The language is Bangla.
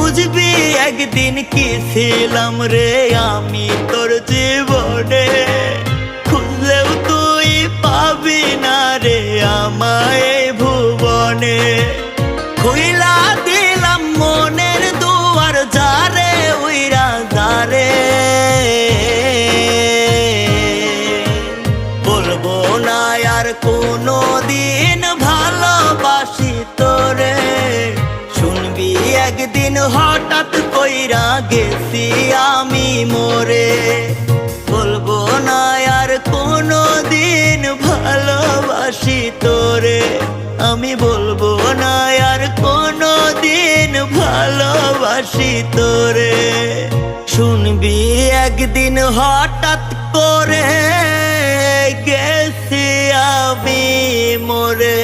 বুঝবি একদিন কি ছিলাম রে আমি তোর জীবনে, খুঁজলেও তুই পাবি না রে আমায় এই ভুবনে। খুইলা দিলাম মনের দুয়ার যারে উইরা যারে, বলবো না আর কোনো দিন ভালোবাসি তোরে। শুনবি একদিন হঠাৎ কইরা গেছি আমি মরে, বলবো না আর কোনো দিন ভালোবাসি তোরে। আমি বলবো না আর কোনো দিন ভালোবাসি তোরে। শুনবি একদিন হঠাৎ করে গেছি আমি মরে।